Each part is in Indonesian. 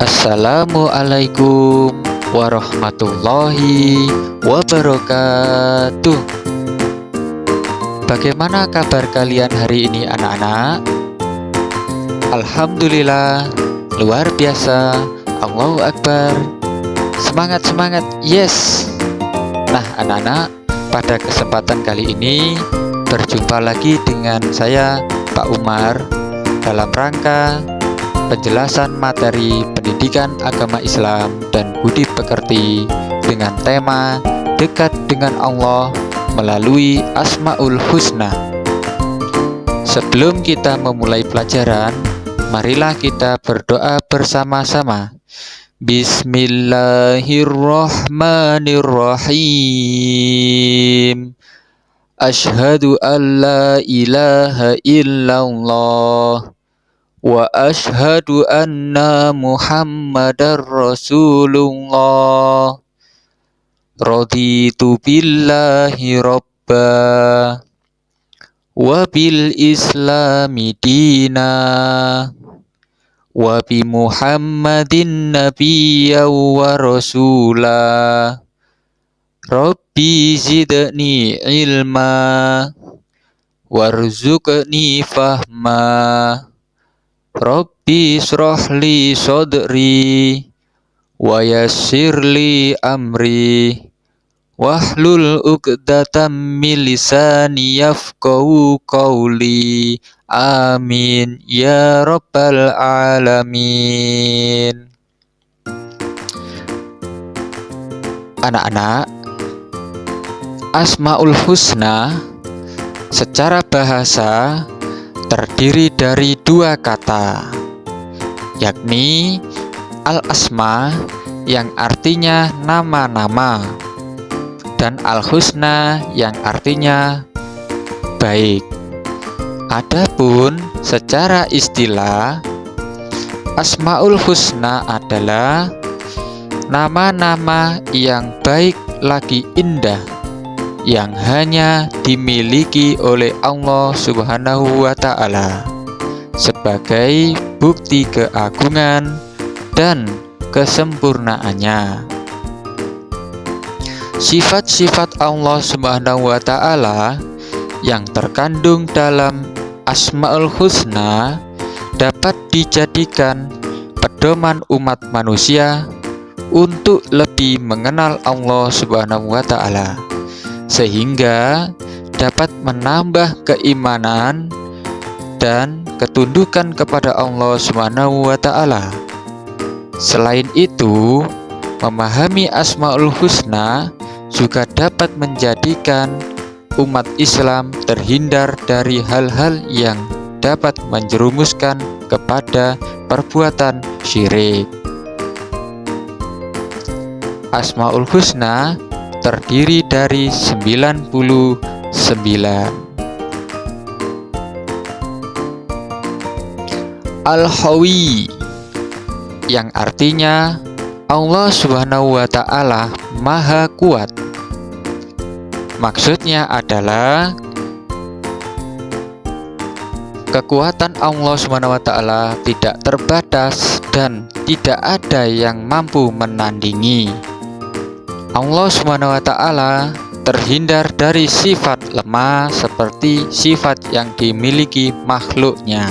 Assalamualaikum warahmatullahi wabarakatuh. Bagaimana kabar kalian hari ini anak-anak? Alhamdulillah, luar biasa. Allahu Akbar. Semangat, yes. Nah anak-anak, pada kesempatan kali ini berjumpa lagi dengan saya Pak Umar dalam rangka penjelasan materi pendidikan agama Islam dan budi pekerti dengan tema dekat dengan Allah melalui Asmaul Husna. Sebelum kita memulai pelajaran, marilah kita berdoa bersama-sama. Bismillahirrahmanirrahim. Asyhadu an la ilaha illallah wa asyhadu anna Muhammadar Rasulullah. Raditu billahi robba wa bil islami dina wa bi Muhammadin nabiyya wa rasula. Rabbi zidni ilma warzuqni fahma. Rabbi shrahli sodri wa yassirli amri wahlul uqdatam min lisani yafqahu qawli. Amin ya rabbal alamin. Anak-anak, Asmaul Husna secara bahasa terdiri dari dua kata, yakni al-asma yang artinya nama-nama dan al-husna yang artinya baik. Adapun secara istilah, Asmaul Husna adalah nama-nama yang baik lagi indah yang hanya dimiliki oleh Allah Subhanahu wa Ta'ala sebagai bukti keagungan dan kesempurnaannya. Sifat-sifat Allah Subhanahu wa Ta'ala yang terkandung dalam Asmaul Husna dapat dijadikan pedoman umat manusia untuk lebih mengenal Allah Subhanahu wa Ta'ala, sehingga dapat menambah keimanan dan ketundukan kepada Allah Subhanahu wa Ta'ala. Selain itu, memahami Asmaul Husna juga dapat menjadikan umat Islam terhindar dari hal-hal yang dapat menjerumuskan kepada perbuatan syirik. Asmaul Husna terdiri dari 99. Al-Hawi yang artinya Allah Subhanahu wa Ta'ala Maha Kuat. Maksudnya adalah kekuatan Allah Subhanahu wa Ta'ala tidak terbatas dan tidak ada yang mampu menandingi. Allah Subhanahu wa Ta'ala terhindar dari sifat lemah seperti sifat yang dimiliki makhluknya.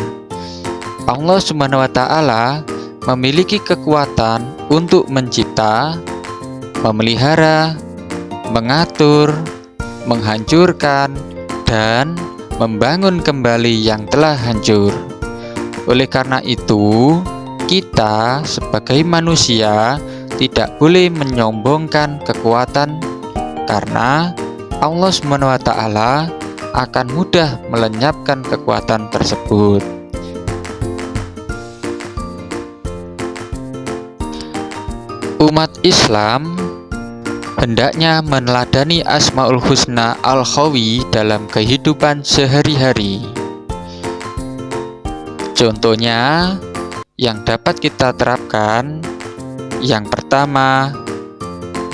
Allah Subhanahu wa Ta'ala memiliki kekuatan untuk mencipta, memelihara, mengatur, menghancurkan, dan membangun kembali yang telah hancur. Oleh karena itu, kita sebagai manusia tidak boleh menyombongkan kekuatan, karena Allah Subhanahu wa Ta'ala akan mudah melenyapkan kekuatan tersebut. Umat Islam hendaknya meneladani Asmaul Husna Al-Hawi dalam kehidupan sehari-hari. Contohnya yang dapat kita terapkan, yang pertama,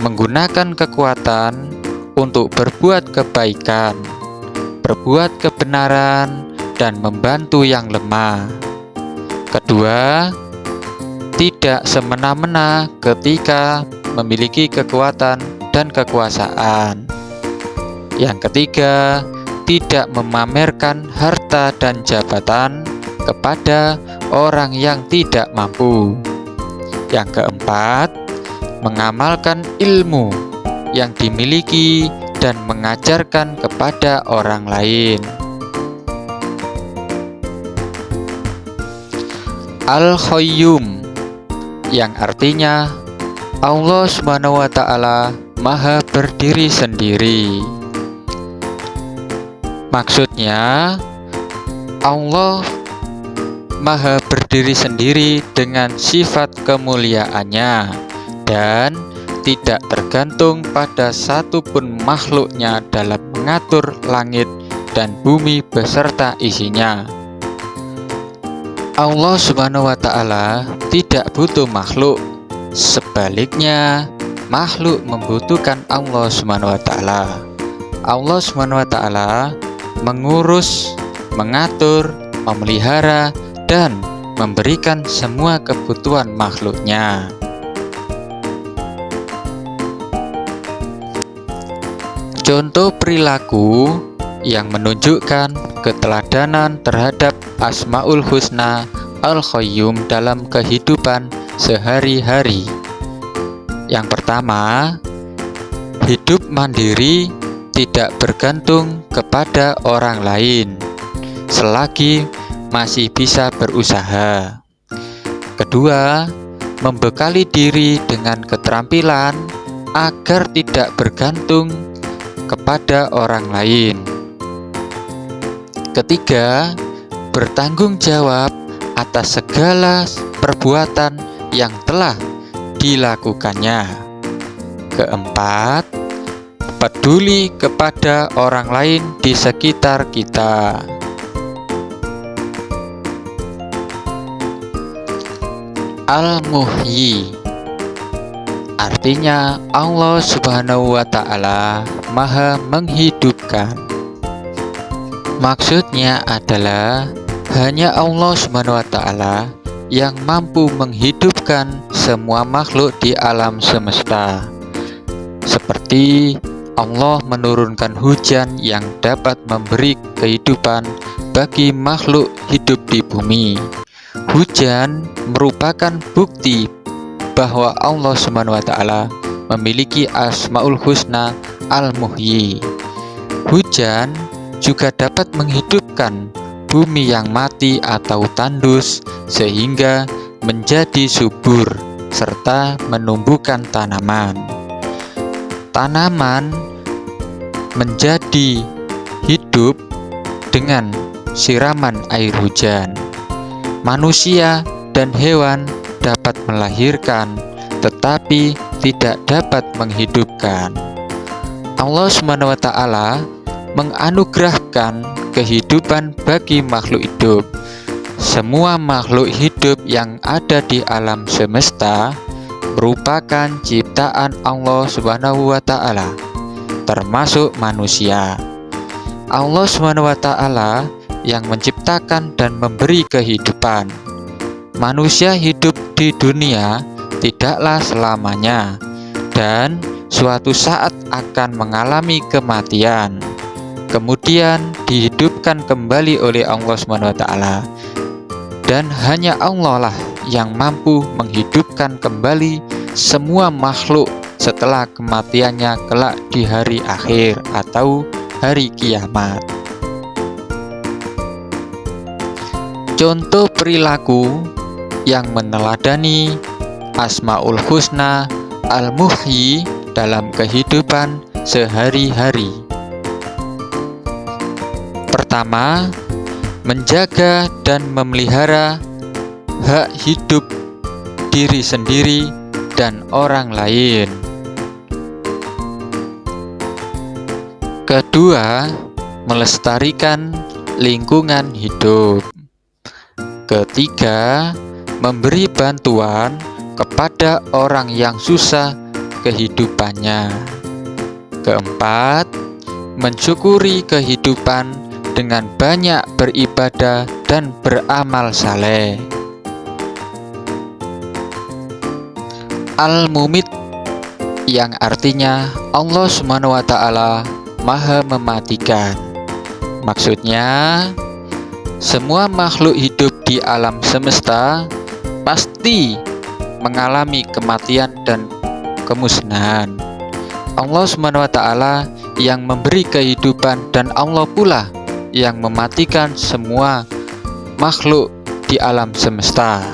menggunakan kekuatan untuk berbuat kebaikan, berbuat kebenaran, dan membantu yang lemah. Kedua, tidak semena-mena ketika memiliki kekuatan dan kekuasaan. Yang ketiga, tidak memamerkan harta dan jabatan kepada orang yang tidak mampu. Yang keempat, mengamalkan ilmu yang dimiliki dan mengajarkan kepada orang lain. Al-Qayyum, yang artinya Allah Subhanahu wa Ta'ala Maha berdiri sendiri. Maksudnya, Allah Maha berdiri sendiri dengan sifat kemuliaannya dan tidak tergantung pada satupun makhluknya dalam mengatur langit dan bumi beserta isinya. Allah Subhanahu wa Ta'ala tidak butuh makhluk, sebaliknya makhluk membutuhkan Allah Subhanahu wa Ta'ala. Allah Subhanahu wa Ta'ala mengurus, mengatur, memelihara, dan memberikan semua kebutuhan makhluknya. Contoh perilaku yang menunjukkan keteladanan terhadap Asmaul Husna Al-Qayyum dalam kehidupan sehari-hari. Yang pertama, hidup mandiri, tidak bergantung kepada orang lain selagi masih bisa berusaha. Kedua, membekali diri dengan keterampilan agar tidak bergantung kepada orang lain. Ketiga, bertanggung jawab atas segala perbuatan yang telah dilakukannya. Keempat, peduli kepada orang lain di sekitar kita. Al-Muhyi, artinya Allah Subhanahu wa Ta'ala Maha menghidupkan. Maksudnya adalah hanya Allah Subhanahu wa Ta'ala yang mampu menghidupkan semua makhluk di alam semesta. Seperti Allah menurunkan hujan yang dapat memberi kehidupan bagi makhluk hidup di bumi. Hujan merupakan bukti bahwa Allah Subhanahu wa Ta'ala memiliki Asmaul Husna Al-Muhyi. Hujan juga dapat menghidupkan bumi yang mati atau tandus sehingga menjadi subur serta menumbuhkan tanaman. Tanaman menjadi hidup dengan siraman air hujan. Manusia dan hewan dapat melahirkan, tetapi tidak dapat menghidupkan. Allah Subhanahu wa Ta'ala menganugerahkan kehidupan bagi makhluk hidup. Semua makhluk hidup yang ada di alam semesta merupakan ciptaan Allah Subhanahu wa Ta'ala, termasuk manusia. Allah Subhanahu wa Ta'ala yang menciptakan dan memberi kehidupan. Manusia hidup di dunia tidaklah selamanya dan suatu saat akan mengalami kematian. Kemudian dihidupkan kembali oleh Allah Subhanahu wa Ta'ala. Dan hanya Allah lah yang mampu menghidupkan kembali semua makhluk setelah kematiannya kelak di hari akhir atau hari kiamat. Contoh perilaku yang meneladani Asmaul Husna Al-Muhyi dalam kehidupan sehari-hari. Pertama, menjaga dan memelihara hak hidup diri sendiri dan orang lain. Kedua, melestarikan lingkungan hidup. Ketiga, memberi bantuan kepada orang yang susah kehidupannya. Keempat, mensyukuri kehidupan dengan banyak beribadah dan beramal saleh. Al-Mumit, yang artinya Allah Subhanahu wa Ta'ala Maha Mematikan. Maksudnya, semua makhluk hidup di alam semesta pasti mengalami kematian dan kemusnahan. Allah Subhanahu wa Ta'ala yang memberi kehidupan, dan Allah pula yang mematikan semua makhluk di alam semesta.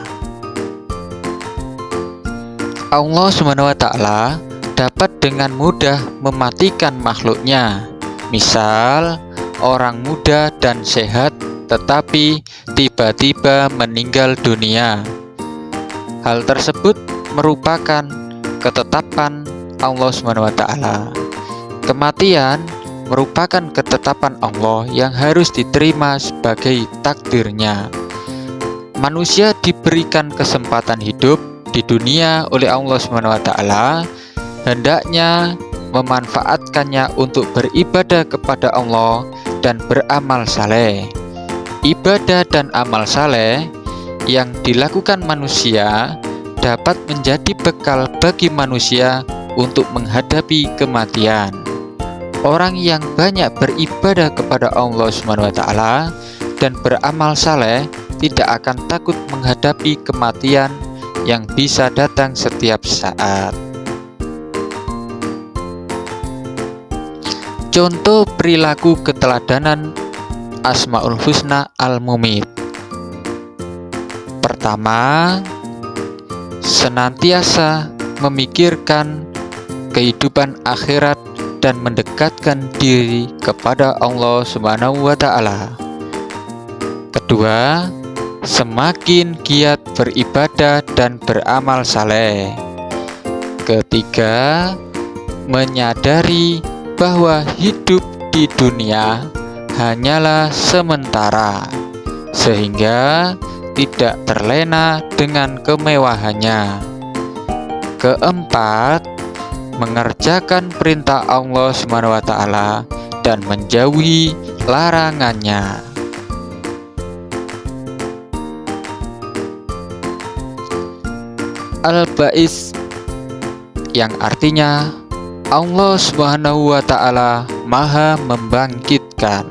Allah Subhanahu wa Ta'ala dapat dengan mudah mematikan makhluknya. Misal, orang muda dan sehat tetapi tiba-tiba meninggal dunia. Hal tersebut merupakan ketetapan Allah Subhanahu wa Ta'ala. Kematian merupakan ketetapan Allah yang harus diterima sebagai takdirnya. Manusia diberikan kesempatan hidup di dunia oleh Allah Subhanahu wa Ta'ala, hendaknya memanfaatkannya untuk beribadah kepada Allah dan beramal saleh. Ibadah dan amal saleh yang dilakukan manusia dapat menjadi bekal bagi manusia untuk menghadapi kematian. Orang yang banyak beribadah kepada Allah Subhanahu wa Ta'ala dan beramal saleh tidak akan takut menghadapi kematian yang bisa datang setiap saat. Contoh perilaku keteladanan Asmaul Husna Al-Mumit. Pertama, senantiasa memikirkan kehidupan akhirat dan mendekatkan diri kepada Allah Subhanahu wa Ta'ala. Kedua, semakin giat beribadah dan beramal saleh. Ketiga, menyadari bahwa hidup di dunia hanyalah sementara, sehingga tidak terlena dengan kemewahannya. Keempat, mengerjakan perintah Allah Subhanahu wa Ta'ala dan menjauhi larangannya. Al-Ba'is, yang artinya Allah Subhanahu wa Ta'ala Maha Membangkitkan.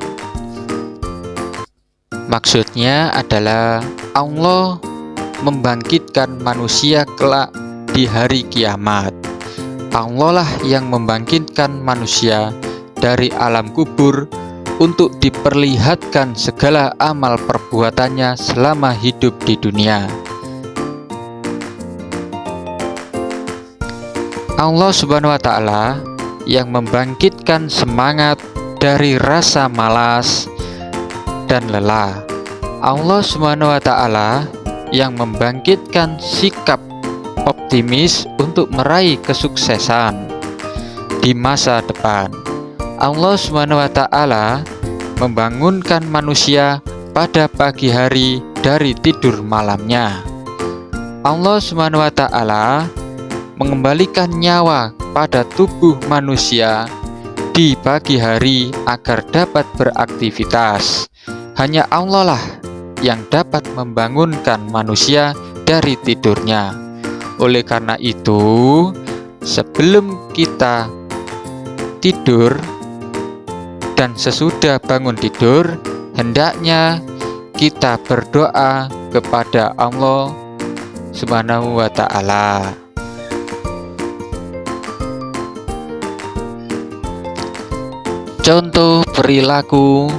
Maksudnya adalah Allah membangkitkan manusia kelak di hari kiamat. Allah lah yang membangkitkan manusia dari alam kubur untuk diperlihatkan segala amal perbuatannya selama hidup di dunia. Allah Subhanahu wa Ta'ala yang membangkitkan semangat dari rasa malas dan lelah. Allah Subhanahu wa Ta'ala yang membangkitkan sikap optimis untuk meraih kesuksesan di masa depan. Allah Subhanahu wa Ta'ala membangunkan manusia pada pagi hari dari tidur malamnya. Allah Subhanahu wa Ta'ala mengembalikan nyawa pada tubuh manusia di pagi hari agar dapat beraktivitas. Hanya Allah lah yang dapat membangunkan manusia dari tidurnya. Oleh karena itu, sebelum kita tidur dan sesudah bangun tidur, hendaknya kita berdoa kepada Allah Subhanahu wa Ta'ala. Contoh perilaku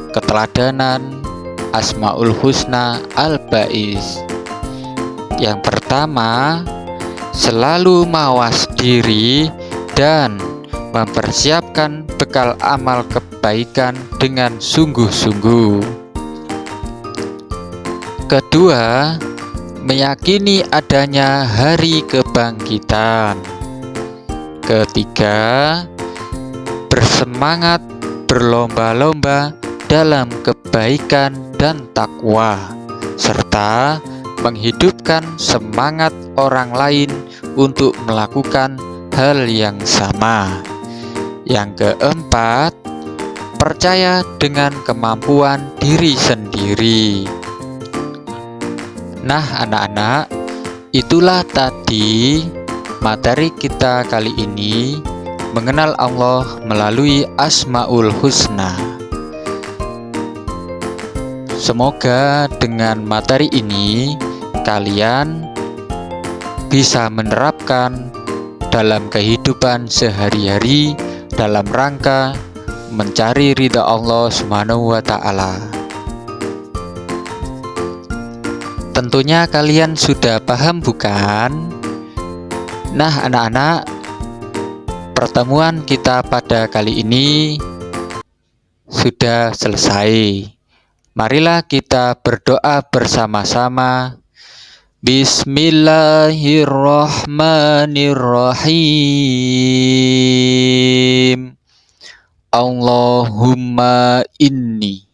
keteladanan Asmaul Husna Al-Ba'is. Yang pertama, selalu mawas diri dan mempersiapkan bekal amal kebaikan dengan sungguh-sungguh. Kedua, meyakini adanya hari kebangkitan. Ketiga, bersemangat berlomba-lomba dalam kebaikan dan takwa, serta menghidupkan semangat orang lain untuk melakukan hal yang sama. Yang keempat, percaya dengan kemampuan diri sendiri. Nah, anak-anak, Itulah tadi materi kita kali ini, mengenal Allah melalui Asmaul Husna. Semoga dengan materi ini kalian bisa menerapkan dalam kehidupan sehari-hari dalam rangka mencari ridha Allah Subhanahu wa Ta'ala. Tentunya kalian sudah paham bukan? Nah anak-anak, pertemuan kita pada kali ini sudah selesai. Marilah kita berdoa bersama-sama. Bismillahirrahmanirrahim. Allahumma inni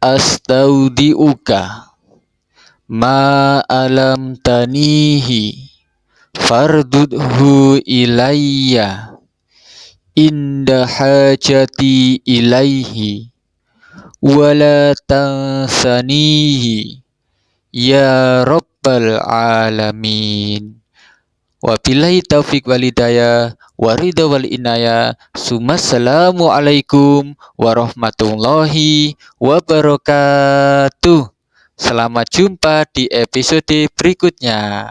astaudiuka ma alam tanihi fardudhu ilayya inda hajati ilaihi wala tansanihi ya rabbal alamin. Wabillahi taufiq walhidayah waridha wal inayah. Assalamualaikum warahmatullahi wabarakatuh. Selamat jumpa di episode berikutnya.